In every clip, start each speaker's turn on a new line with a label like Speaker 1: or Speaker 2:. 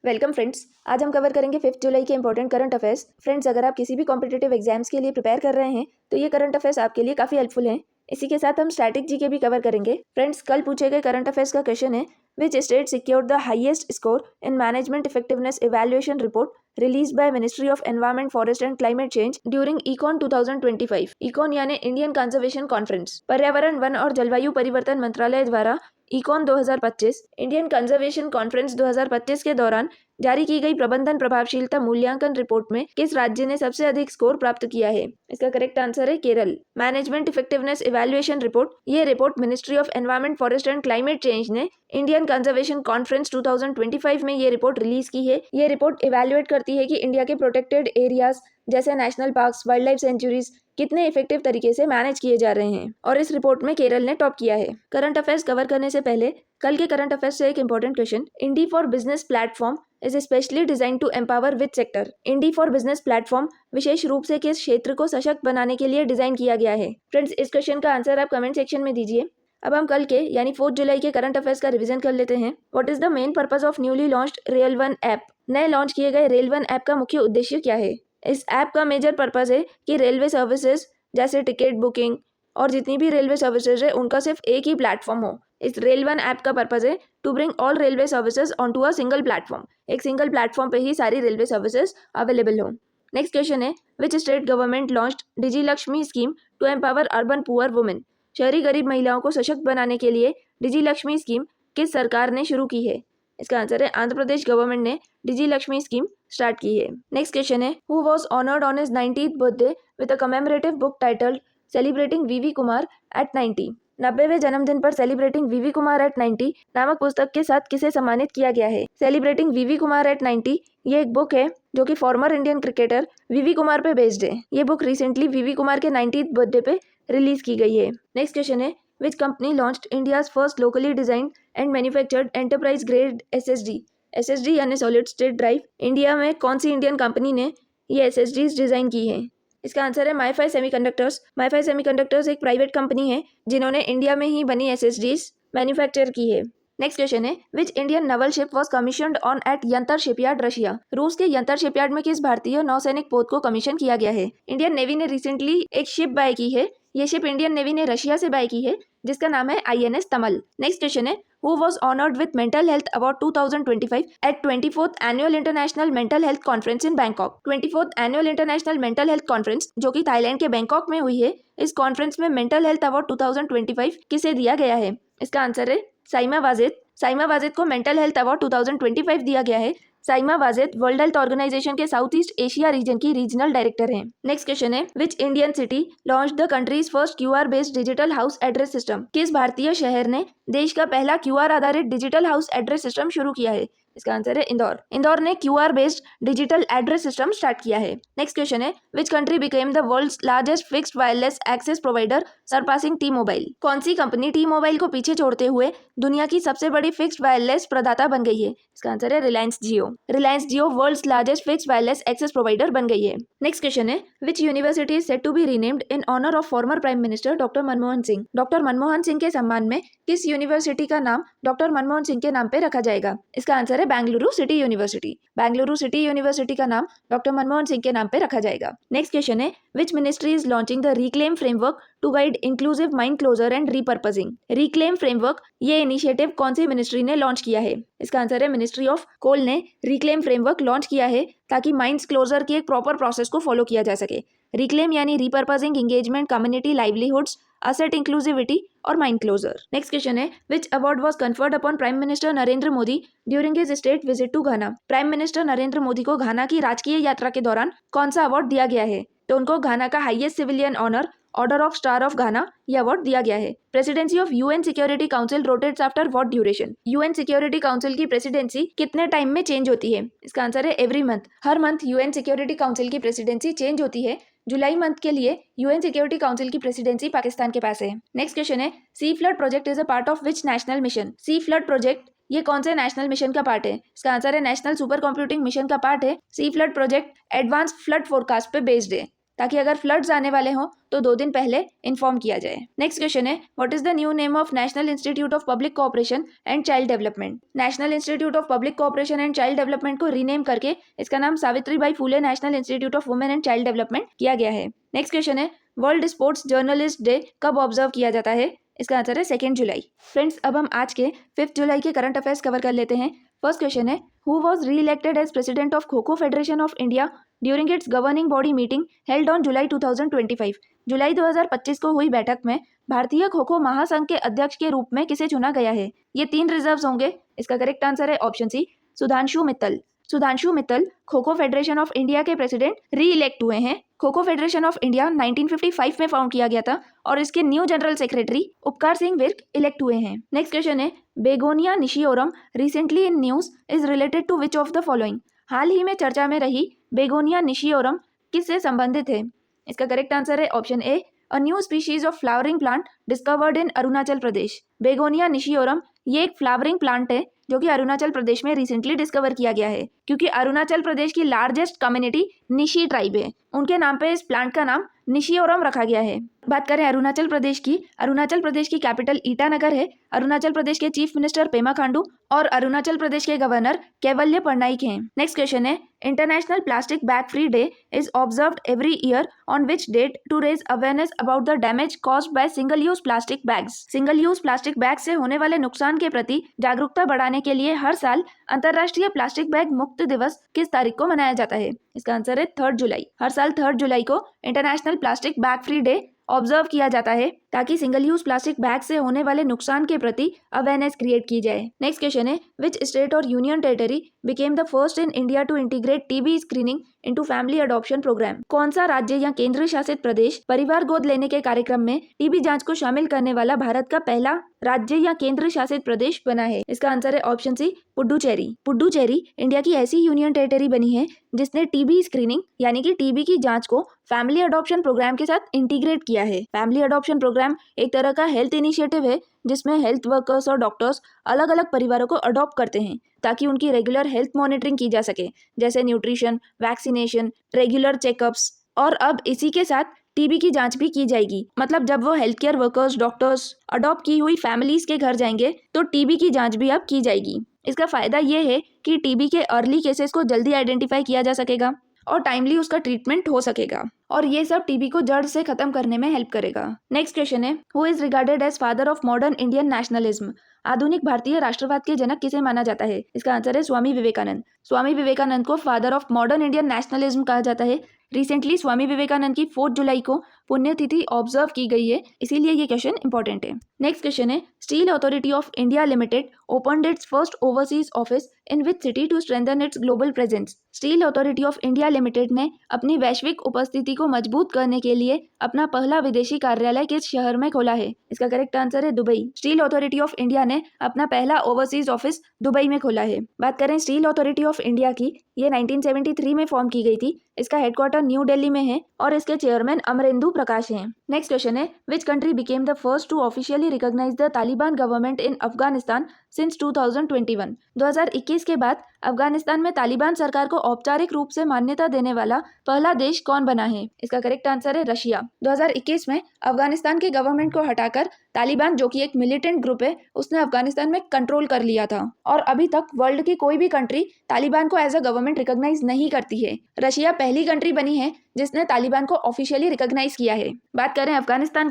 Speaker 1: Welcome friends. आज हम cover करेंगे 5 जुलाई के इंपॉर्टेंट करंट अफेयर्स। फ्रेंड्स, अगर आप किसी भी कॉम्पिटिटिव एग्जाम्स के लिए प्रिपेयर कर रहे हैं तो ये करंट अफेयर्स आपके लिए काफ़ी हेल्पफुल हैं। इसी के साथ हम स्टैटिक जी के भी कवर करेंगे। फ्रेंड्स, कल पूछे गए करंट अफेयर्स का क्वेश्चन है, which state secured the highest score in management effectiveness evaluation report release by ministry of environment forest and climate change during icon 2025। Icon यानी इंडियन कंजर्वेशन कॉन्फ्रेंस, पर्यावरण, one और जलवायु परिवर्तन मंत्रालय द्वारा इकॉन 2025 इंडियन कंजर्वेशन कॉन्फ्रेंस 2025 के दौरान जारी की गई प्रबंधन प्रभावशीलता मूल्यांकन रिपोर्ट में किस राज्य ने सबसे अधिक स्कोर प्राप्त किया है? इसका करेक्ट आंसर है Kerala. Management effectiveness evaluation report, ये report ministry of environment forest and climate change ने इंडियन कंजर्वेशन कॉन्फ्रेंस 2025 में ये रिपोर्ट रिलीज की है। ये रिपोर्ट इवैल्यूएट करती है कि इंडिया के प्रोटेक्टेड एरियाज जैसे national parks, wild life sanctuaries कितने इफेक्टिव तरीके से मैनेज किए जा रहे हैं, और इस रिपोर्ट में केरल ने टॉप किया है। करंट अफेयर्स कवर करने से पहले कल के करंट अफेयर्स से एक important question, indie for business platform is specially design to empower which sector? Indie for business platform विशेष रूप से किस क्षेत्र को सशक्त बनाने के लिए डिजाइन किया गया है? फ्रेंड्स, इस क्वेश्चन का आंसर आप कमेंट सेक्शन में दीजिए। अब हम कल के यानी 4 जुलाई के करंट अफेयर्स का रिवीजन कर लेते हैं। What is the main purpose of newly launched rail one app? नए लॉन्च किए गए रेल वन ऐप का मुख्य उद्देश्य क्या है? इस ऐप का मेजर पर्पस है कि रेलवे सर्विसेज जैसे टिकट बुकिंग और जितनी भी रेलवे सर्विसेज है उनका सिर्फ एक ही प्लेटफॉर्म हो। इस रेल वन ऐप का पर्पस है to bring all railway services on to a single platform. एक सिंगल प्लेटफॉर्म पे ही सारी रेलवे सर्विसेज अवेलेबल हो। नेक्स्ट क्वेश्चन है, which state government launched digi Lakshmi scheme to empower urban poor women? शहरी गरीब महिलाओं को सशक्त बनाने के लिए डिजी लक्ष्मी स्कीम किस सरकार ने शुरू की है? इसका आंसर है आंध्र प्रदेश गवर्नमेंट ने डिजी लक्ष्मी स्कीम स्टार्ट की है। नेक्स्ट क्वेश्चन है, who was honoured on his 90th birthday with a commemorative book titled celebrating VV Kumar at 90? 90वें जन्मदिन पर सेलिब्रेटिंग वीवी कुमार एट 90 नामक पुस्तक के साथ किसे सम्मानित किया गया है? सेलिब्रेटिंग वीवी कुमार एट 90 ये एक बुक है जो कि फॉर्मर इंडियन क्रिकेटर वीवी कुमार पे बेस्ड है। ये बुक रिसेंटली वीवी कुमार के 90th बर्थडे पे रिलीज की गई है। नेक्स्ट क्वेश्चन है, which company launched India's first locally designed and manufactured enterprise grade SSD? SSD यानी सॉलिड स्टेट ड्राइव, इंडिया में कौन सी इंडियन कंपनी ने ये एसएसडीज डिजाइन की है? इसका आंसर है माईफाई सेमीकंडक्टर्स। माईफाई सेमीकंडक्टर्स एक प्राइवेट कंपनी है जिन्होंने इंडिया में ही बनी एसएसडीज मैन्युफैक्चर की है। नेक्स्ट क्वेश्चन है, which Indian naval ship was commissioned on at Yantar shipyard Russia? रूस के यंतर शिपयार्ड में किस भारतीय नौसैनिक पोत को कमीशन किया गया है? इंडियन नेवी ने रिसेंटली एक शिप बाय की है। ये शिप इंडियन नेवी ने रशिया से बाय की है जिसका नाम है आईएनएस तमल। नेक्स्ट क्वेश्चन है, who was honoured with mental health award 2025 at 24th annual international mental health conference in Bangkok? 24th annual international mental health conference जो कि थाईलैंड के बैंकॉक में हुई है, इस कॉन्फ्रेंस में मेंटल हेल्थ अवार्ड 2025 किसे दिया गया है? इसका आंसर है साइमा वाजिद। साइमा वाजिद को मेंटल हेल्थ अवार्ड 2025 दिया गया है। Saima Wajid world health organization के साउथ ईस्ट एशिया रीजन की रीजनल डायरेक्टर हैं। नेक्स्ट क्वेश्चन है, which Indian city launch the country's first QR based digital house address system? किस भारतीय शहर ने देश का पहला क्यूआर आधारित डिजिटल हाउस एड्रेस सिस्टम शुरू किया है? इसका आंसर है इंदौर। इंदौर ने QR based digital address system start किया है। नेक्स्ट क्वेश्चन है, which country became the world's largest fixed wireless access provider surpassing T mobile? कौन सी कंपनी टी मोबाइल को पीछे छोड़ते हुए दुनिया की सबसे बड़ी फिक्स्ड वायरलेस प्रदाता बन गई है? इसका आंसर है Reliance Jio. Reliance Jio world's largest fixed wireless access provider बन गई है। नेक्स्ट क्वेश्चन है, which university is said to be renamed in honour of former prime minister doctor Manmohan Singh? Doctor Manmohan Singh के सम्मान में किस यूनिवर्सिटी का नाम डॉक्टर मनमोहन सिंह के नाम पे रखा जाएगा? इसका आंसर है Bengaluru city university. Bengaluru city university का नाम डॉक्टर मनमोहन सिंह के नाम पे रखा जाएगा। नेक्स्ट क्वेश्चन है, which ministry is launching the reclaim framework to guide inclusive mine closure and repurposing? Reclaim framework ये इनिशिएटिव कौन सी मिनिस्ट्री ने लॉन्च किया है? इसका आंसर है मिनिस्ट्री ऑफ कोल ने रिक्लेम फ्रेमवर्क लॉन्च किया है ताकि माइंस क्लोजर की एक प्रॉपर प्रोसेस को फॉलो किया जा सके। रिक्लेम यानी repurposing, engagement, community livelihoods, asset inclusivity और माइन क्लोजर। नेक्स्ट क्वेश्चन है, which award was conferred upon prime minister Narendra Modi during his state visit to Ghana? Prime minister Narendra Modi को घाना की राजकीय यात्रा के दौरान कौन सा अवार्ड दिया गया है? तो उनको घाना का highest civilian honour order of star of Ghana यह अवार्ड दिया गया है। Presidency of UN security council rotates after what duration? UN security council की प्रेसिडेंसी कितने टाइम में चेंज होती है? इसका आंसर है एवरी मंथ। हर मंथ यूएन सिक्योरिटी काउंसिल की प्रेसिडेंसी चेंज होती है। जुलाई मंथ के लिए यूएन सिक्योरिटी काउंसिल की प्रेसिडेंसी पाकिस्तान के पास है। नेक्स्ट क्वेश्चन है, सी flood project is a part of which national mission? Sea flood project ये कौन से नेशनल मिशन का पार्ट है? इसका आंसर है नेशनल सुपर कंप्यूटिंग मिशन का पार्ट है। सी flood project advance flood forecast पे बेस्ड है। ताकि अगर फ्लड्स आने वाले हों तो 2 दिन पहले इन्फॉर्म किया जाए। नेक्स्ट क्वेश्चन है, what is the new name of national institute of public cooperation and child development? National institute of public cooperation and child development को रीनेम करके इसका नाम Savitribai Phule national institute of women and child development किया गया है। Next question है, world sports journalist day कब observe किया जाता है? इसका आंसर है 2 जुलाई। फ्रेंड्स, अब हम आज के 5 जुलाई के करंट अफेयर्स कवर कर लेते हैं। फर्स्ट क्वेश्चन है, who was re elected as president of kho kho federation of India during its governing body meeting held on July 2025? जुलाई 2025 को हुई बैठक में भारतीय खो खो महासंघ के अध्यक्ष के रूप में किसे चुना गया है? ये 3 रिजर्व्स होंगे। इसका करेक्ट आंसर है ऑप्शन सी, सुधांशु मित्तल। सुधांशु मित्तल खो खो फेडरेशन ऑफ इंडिया के प्रेसिडेंट री इलेक्ट हुए हैं। खो खो फेडरेशन ऑफ इंडिया 1955 में फाउंड किया गया था और इसके न्यू जनरल सेक्रेटरी उपकार सिंह विर्क इलेक्ट हुए हैं। नेक्स्ट क्वेश्चन है, begonia nishiorum recently in news is related to which of the following? हाल ही में चर्चा में रही बेगोनिया निशियोरम किससे संबंधित है? इसका करेक्ट आंसर है option A, a new species of flowering plant discovered in Arunachal Pradesh. Begonia nishiorum ये एक फ्लावरिंग प्लांट है जो कि अरुणाचल प्रदेश में रिसेंटली डिस्कवर किया गया है, क्योंकि अरुणाचल प्रदेश की लार्जेस्ट कम्युनिटी निशी ट्राइब है। उनके नाम पे इस प्लांट का नाम निशियोरम रखा गया है। बात करें अरुणाचल प्रदेश की कैपिटल ईटानगर है। अरुणाचल प्रदेश के चीफ मिनिस्टर पेमा खांडू और अरुणाचल प्रदेश के गवर्नर कैवल्य पटनायक हैं। नेक्स्ट क्वेश्चन है, international plastic bag free day is observed every year on which date to raise awareness about the damage caused by single use plastic bags? Single use plastic bag से होने वाले नुकसान के प्रति जागरूकता बढ़ाने के लिए हर साल अंतर्राष्ट्रीय प्लास्टिक बैग मुक्त दिवस किस तारीख को मनाया जाता है? इसका आंसर है 3 जुलाई। हर साल 3 जुलाई को international plastic bag free day observe किया जाता है ताकि सिंगल यूज प्लास्टिक बैग से होने वाले नुकसान के प्रति अवेयरनेस क्रिएट की जाए। नेक्स्ट क्वेश्चन है, विच स्टेट और union territory became the first in India to integrate TB screening into family adoption program? कौन सा राज्य या केंद्र शासित प्रदेश परिवार गोद लेने के कार्यक्रम में टीबी जांच को शामिल करने वाला भारत का पहला राज्य या केंद्र शासित प्रदेश बना है? इसका आंसर है option C, Puducherry. Puducherry India की ऐसी यूनियन टेरिटरी बनी है जिसने टीबी स्क्रीनिंग यानी कि टीबी की जांच को फैमिली अडॉप्शन प्रोग्राम के साथ इंटीग्रेट किया है। फैमिली अडॉप्शन प्रोग्राम एक तरह का हेल्थ इनिशिएटिव है जिसमें हेल्थ वर्कर्स और डॉक्टर्स अलग अलग परिवारों को अडॉप्ट करते हैं ताकि उनकी रेगुलर हेल्थ मॉनिटरिंग की जा सके, जैसे न्यूट्रिशन, वैक्सीनेशन, रेगुलर चेकअप्स। और अब इसी के साथ टीबी की जांच भी की जाएगी। मतलब जब वो health care workers, doctors adopt की हुई फैमिलीज के घर जाएंगे तो टीबी की जांच भी अब की जाएगी। इसका फायदा ये है कि टीबी के अर्ली केसेस को जल्दी आइडेंटिफाई किया जा सकेगा और टाइमली उसका ट्रीटमेंट हो सकेगा, और ये सब टीबी को जड़ से खत्म करने में हेल्प करेगा। नेक्स्ट क्वेश्चन है, who is regarded as father of modern Indian nationalism? आधुनिक भारतीय राष्ट्रवाद के जनक किसे माना जाता है? इसका आंसर है स्वामी विवेकानंद। स्वामी विवेकानंद को father of modern Indian nationalism कहा जाता है। रिसेंटली स्वामी विवेकानंद की 4 जुलाई को पुण्यतिथि ऑब्जर्व की गई है, इसीलिए ये क्वेश्चन इंपॉर्टेंट है। नेक्स्ट क्वेश्चन है, steel authority of India limited opened its first overseas office in which city to strengthen its global presence? Steel authority of India limited ने अपनी वैश्विक उपस्थिति को मजबूत करने के लिए अपना पहला विदेशी कार्यालय किस शहर में खोला है? इसका करेक्ट आंसर है Dubai. Steel authority of India ने अपना पहला ओवरसीज ऑफिस दुबई में खोला है। बात करें स्टील अथॉरिटी ऑफ इंडिया की, ये 1973 में फॉर्म की गई थी। इसका हेडक्वार्टर न्यू दिल्ली में है और इसके चेयरमैन अमरेंदु प्रकाश हैं। नेक्स्ट क्वेश्चन है, which country became the first to officially recognise the Taliban government in Afghanistan since 2021? 2021 के बाद अफगानिस्तान में तालिबान सरकार को औपचारिक रूप से मान्यता देने वाला पहला देश कौन बना है? इसका करेक्ट आंसर है रशिया। 2021 में अफगानिस्तान के गवर्नमेंट को हटाकर तालिबान, जो कि एक मिलिटेंट ग्रुप है, उसने अफगानिस्तान में कंट्रोल कर लिया था और अभी तक वर्ल्ड की कोई भी कंट्री तालिबान को एज अ गवर्नमेंट रिकॉग्नाइज नहीं करती है। रशिया पहली कंट्री बनी है जिसने तालिबान को ऑफिशियली रिकॉग्नाइज किया है। बात करें अफगानिस्तान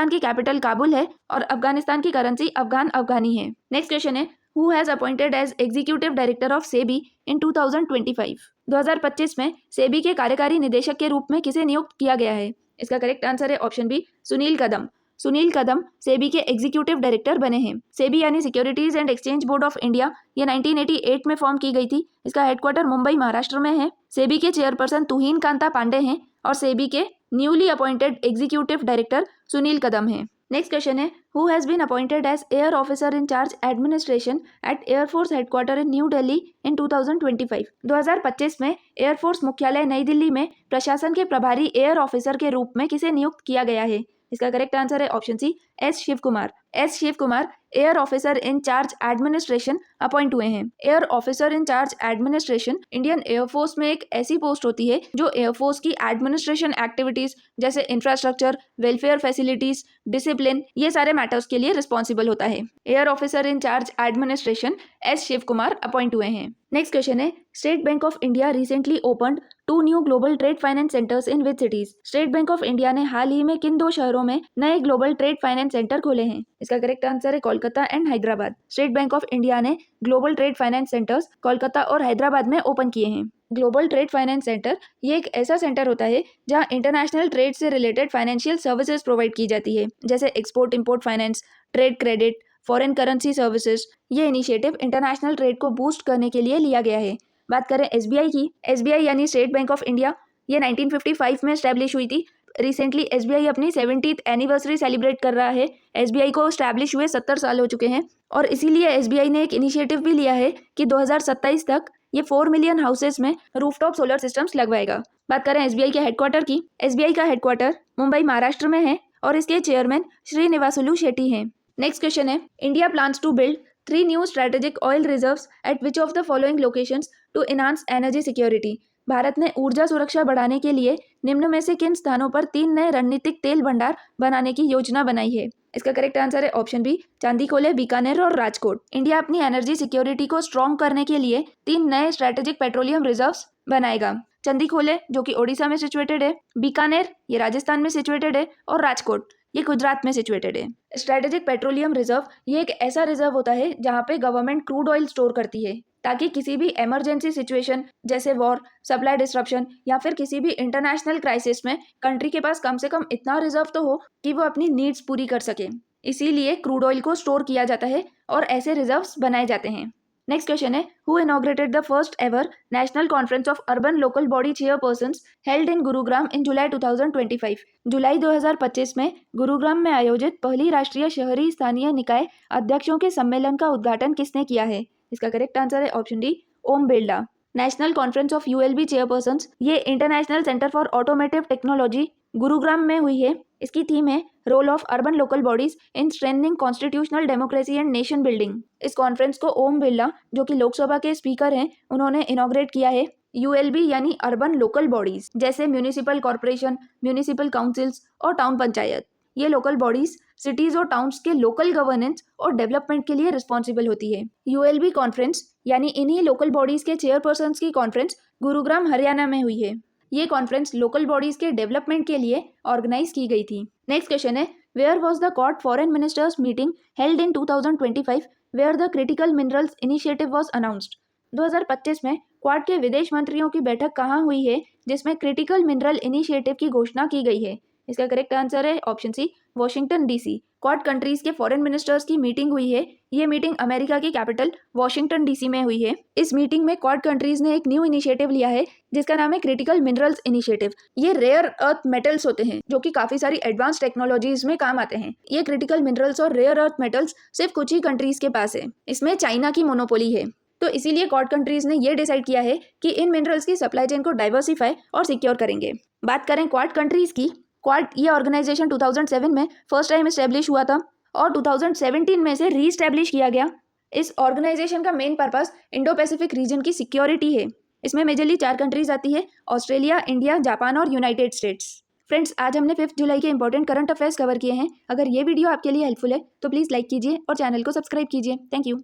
Speaker 1: की कैपिटल काबुल है और अफगानिस्तान की करेंसी अफगानी है। नेक्स्ट क्वेश्चन है, who has appointed as executive director of SEBI in 2025? 2025 में सेबी के कार्यकारी निदेशक के रूप में किसे नियुक्त किया गया है? इसका करेक्ट आंसर है ऑप्शन बी, सुनील कदम। सुनील कदम सेबी के एग्जीक्यूटिव डायरेक्टर बने हैं। सेबी यानी securities and exchange board of India, ये 1988 में फॉर्म की गई थी। इसका हेडक्वार्टर मुंबई, महाराष्ट्र में है। सेबी के चेयरपर्सन तुहिन कांता पांडे हैं और सेबी के newly appointed executive director Sunil Kadam हैं। नेक्स्ट क्वेश्चन है, who has been appointed as air officer in charge administration at air force headquarter in new Delhi in 2025? 2025 में एयरफोर्स मुख्यालय नई दिल्ली में प्रशासन के प्रभारी एयर ऑफिसर के रूप में किसे नियुक्त किया गया है? इसका करेक्ट आंसर है option C, S Shiv Kumar. S Shiv Kumar air officer in charge administration appoint हुए हैं। Air officer in charge administration Indian air force में एक ऐसी पोस्ट होती है जो एयरफोर्स की एडमिनिस्ट्रेशन एक्टिविटीज जैसे इंफ्रास्ट्रक्चर, वेलफेयर फैसिलिटीज, डिसिप्लिन, ये सारे मैटर्स के लिए रिस्पॉन्सिबल होता है। Air officer in charge administration S Shiv Kumar appoint हुए हैं। नेक्स्ट क्वेश्चन है, state bank of India recently opened 2 new global trade finance centres in which cities? State bank of India ने हाल ही में किन 2 शहरों में नए ग्लोबल ट्रेड फाइनेंस सेंटर खोले हैं? इसका करेक्ट आंसर है Kolkata and Hyderabad. State bank of India ने global trade finance centres Kolkata और हैदराबाद में ओपन किए हैं। ग्लोबल ट्रेड फाइनेंस सेंटर ये एक ऐसा सेंटर होता है जहां इंटरनेशनल ट्रेड से रिलेटेड फाइनेंशियल सर्विसेज प्रोवाइड की जाती है, जैसे export import finance, trade credit, foreign currency services. ये इनिशिएटिव इंटरनेशनल ट्रेड को बूस्ट करने के लिए लिया गया है। बात करें एसबीआई की, एसबीआई यानी स्टेट बैंक ऑफ इंडिया, ये 1955 में एस्टैब्लिश हुई थी। रिसेंटली एसबीआई अपनी 70th एनिवर्सरी सेलिब्रेट कर रहा है। एसबीआई को एस्टैब्लिश हुए 70 साल हो चुके हैं और इसीलिए एसबीआई ने एक इनिशिएटिव भी लिया है कि 2027 तक ये 4 मिलियन हाउसेज में रूफटॉप सोलर सिस्टम्स लगवाएगा। बात करें एसबीआई के हेडक्वार्टर की, एसबीआई का हेडक्वार्टर मुंबई महाराष्ट्र में है और इसके चेयरमैन श्रीनिवासुलु शेट्टी हैं। नेक्स्ट क्वेश्चन है, India plans to build 3 new strategic oil reserves at which of the following locations to enhance energy security? Bharat ने ऊर्जा सुरक्षा बढ़ाने के लिए निम्न में से किन स्थानों पर 3 नए रणनीतिक तेल भंडार बनाने की योजना बनाई है? इसका करेक्ट आंसर है ऑप्शन बी, चांदीखोले, बीकानेर और राजकोट। इंडिया अपनी एनर्जी सिक्योरिटी को स्ट्रॉन्ग करने के लिए 3 नए स्ट्रेटेजिक पेट्रोलियम रिजर्व्स बनाएगा। चांदीखोले जो कि ओडिशा में सिचुएटेड है, बीकानेर ये राजस्थान में सिचुएटेड है और राजकोट ये गुजरात में सिचुएटेड है। स्ट्रेटेजिक पेट्रोलियम रिजर्व ये एक ऐसा रिजर्व होता है जहां पे गवर्नमेंट क्रूड ऑयल स्टोर करती है ताकि किसी भी इमरजेंसी सिचुएशन जैसे वॉर, सप्लाई डिस्ट्रप्शन या फिर किसी भी इंटरनेशनल क्राइसिस में कंट्री के पास कम से कम इतना रिजर्व तो हो कि वो अपनी नीड्स पूरी कर सके। इसीलिए क्रूड ऑयल को स्टोर किया जाता है और ऐसे रिजर्व्स बनाए जाते हैं। नेक्स्ट क्वेश्चन है, who inaugurated the first ever national conference of urban local body chairpersons held in Gurugram in July 2025? जुलाई 2025 में गुरुग्राम में आयोजित पहली राष्ट्रीय शहरी स्थानीय निकाय अध्यक्षों के सम्मेलन का उद्घाटन किसने किया है? इसका करेक्ट आंसर है option D, Om Birla. National conference of ULB chairpersons ये international centre for automotive technology Gurugram में हुई है। इसकी थीम है role of urban local bodies in strengthening constitutional democracy and nation building. इस कॉन्फ्रेंस को ओम बिरला जो कि लोकसभा के स्पीकर हैं उन्होंने इनॉग्रेट किया है। यूएलबी यानी अर्बन लोकल बॉडीज जैसे म्यूनिसिपल कॉर्पोरेशन, म्यूनिसिपल काउंसिल्स और टाउन पंचायत, ये लोकल बॉडीज सिटीज और टाउन्स के लोकल गवर्नेंस और डेवलपमेंट के लिए रिस्पॉन्सिबल होती है। यूएलबी कॉन्फ्रेंस यानी इन्हीं लोकल बॉडीज के चेयरपर्सन्स की कॉन्फ्रेंस गुरुग्राम हरियाणा में हुई है। ये कॉन्फ्रेंस लोकल बॉडीज के डेवलपमेंट के लिए ऑर्गेनाइज की गई थी। नेक्स्ट क्वेश्चन है, where was the Quad foreign ministers meeting held in 2025 where the critical minerals initiative was announced? 2025 में क्वाड के विदेश मंत्रियों की बैठक कहाँ हुई है जिसमें क्रिटिकल मिनरल इनिशिएटिव की घोषणा की गई है? इसका करेक्ट आंसर है option C, Washington DC. Quad countries के फॉरेन मिनिस्टर्स की मीटिंग हुई है। ये मीटिंग अमेरिका की कैपिटल वॉशिंगटन डीसी में हुई है। इस मीटिंग में क्वाड कंट्रीज ने एक न्यू इनिशिएटिव लिया है जिसका नाम है क्रिटिकल मिनरल्स इनिशिएटिव। ये रेयर अर्थ मेटल्स होते हैं जो कि काफी सारी एडवांस टेक्नोलॉजीज में काम आते हैं। ये क्रिटिकल मिनरल्स और रेयर अर्थ मेटल्स सिर्फ कुछ ही कंट्रीज के पास है। इसमें चाइना की मोनोपोली है, तो इसीलिए क्वाड कंट्रीज ने ये डिसाइड किया है कि इन मिनरल्स की सप्लाई चेन को डाइवर्सिफाई और सिक्योर करेंगे। बात करें क्वाड कंट्रीज की, क्वाड ये ऑर्गेनाइजेशन 2007 में फर्स्ट टाइम एस्टेब्लिश हुआ था और 2017 में से रीस्टैब्लिश किया गया। इस ऑर्गेनाइजेशन का main purpose Indo Pacific region की सिक्योरिटी है। इसमें मेजरली 4 कंट्रीज आती है, ऑस्ट्रेलिया, इंडिया, जापान और यूनाइटेड स्टेट्स। फ्रेंड्स, आज हमने 5 जुलाई के इंपॉर्टेंट करंट अफेयर्स कवर किए हैं। अगर ये वीडियो आपके लिए हेल्पफुल है तो प्लीज़ लाइक कीजिए और चैनल को सब्सक्राइब कीजिए। Thank you.